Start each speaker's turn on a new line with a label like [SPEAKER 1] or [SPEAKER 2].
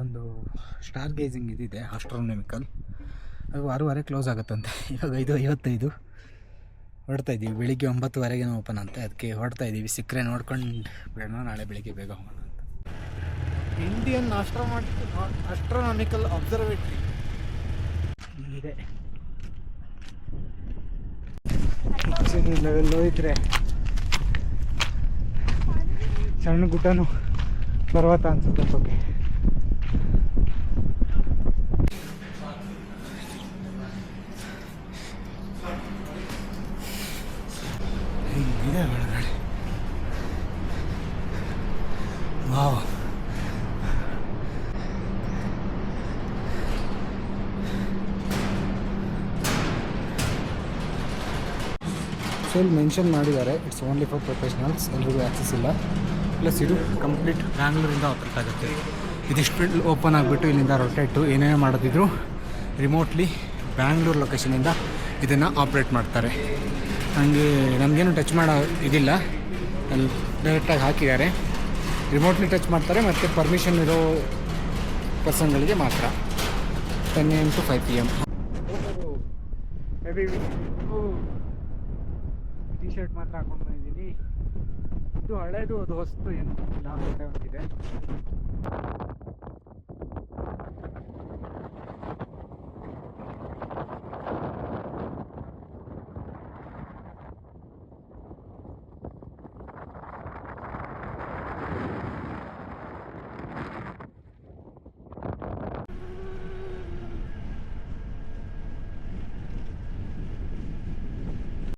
[SPEAKER 1] ಒಂದು star gazing ಇದಿದೆ, astronomical. ಅದು 6:30 ಕ್ಲೋಸ್ ಆಗುತ್ತಂತೆ. ಇವಾಗ 5:55 ಹೊರಡ್ತಾ ಇದ್ದೀವಿ. ಬೆಳಿಗ್ಗೆ 9:30 ಓಪನ್ ಅಂತೆ, ಅದಕ್ಕೆ ಹೊರಡ್ತಾ ಇದ್ದೀವಿ. ಸಿಕ್ಕರೆ ನೋಡ್ಕೊಂಡು ಬೇಡ, ನಾಳೆ ಬೆಳಿಗ್ಗೆ ಬೇಗ ಹೋಗೋಣ ಅಂತ. ಇಂಡಿಯನ್ ಆಸ್ಟ್ರೋನಾಮಿಕಲ್ ಅಬ್ಸರ್ವೇಟ್ರಿ ಇದೆ. ಆಕ್ಸಿಜನ್ ಲೆವೆಲ್ ಹೋಯ್ತ್ರೆ ಸಣ್ಣ ಗುಡ್ಡನು ಪರ್ವತ ಅನ್ಸುತ್ತೆ. ಬಗ್ಗೆ ಹಿಂಗಿದೆ ಒಳಗಡೆ. ವಾವ್, ಇಲ್ಲಿ ಮೆನ್ಷನ್ ಮಾಡಿದ್ದಾರೆ, ಇಟ್ಸ್ ಓನ್ಲಿ ಫಾರ್ ಪ್ರೊಫೆಷನಲ್ಸ್, ಎಲ್ರಿಗೂ ಆ್ಯಕ್ಸಸ್ ಇಲ್ಲ. ಪ್ಲಸ್ ಇದು ಕಂಪ್ಲೀಟ್ ಬ್ಯಾಂಗ್ಳೂರಿಂದ ಆಪ್ರೇಟ್ ಆಗುತ್ತೆ. ಇದಿಷ್ಟು ಓಪನ್ ಆಗಿಬಿಟ್ಟು ಇಲ್ಲಿಂದ ರೊಟೇಟು ಏನೇನೋ ಮಾಡೋದಿದ್ರು ರಿಮೋಟ್ಲಿ ಬ್ಯಾಂಗ್ಳೂರು ಲೊಕೇಶನಿಂದ ಇದನ್ನು ಆಪ್ರೇಟ್ ಮಾಡ್ತಾರೆ. ನಮಗೇನು ಟಚ್ ಮಾಡೋ ಇದಿಲ್ಲ, ಅಲ್ಲಿ ಡೈರೆಕ್ಟಾಗಿ ಹಾಕಿದ್ದಾರೆ. ರಿಮೋಟ್ಲಿ ಟಚ್ ಮಾಡ್ತಾರೆ, ಮತ್ತು ಪರ್ಮಿಷನ್ ಇರೋ ಪರ್ಸನ್ಗಳಿಗೆ ಮಾತ್ರ. 10 AM to 5 PM. T shirt ಮಾತ್ರ ಹಾಕೊಂಡು ಬಂದಿದ್ದೀನಿ. ಇದು ಹಳೇದು, ಅದು ಹೊಸ್ತು ಏನು ಇಲ್ಲ, ಹೊಂದಿದೆ.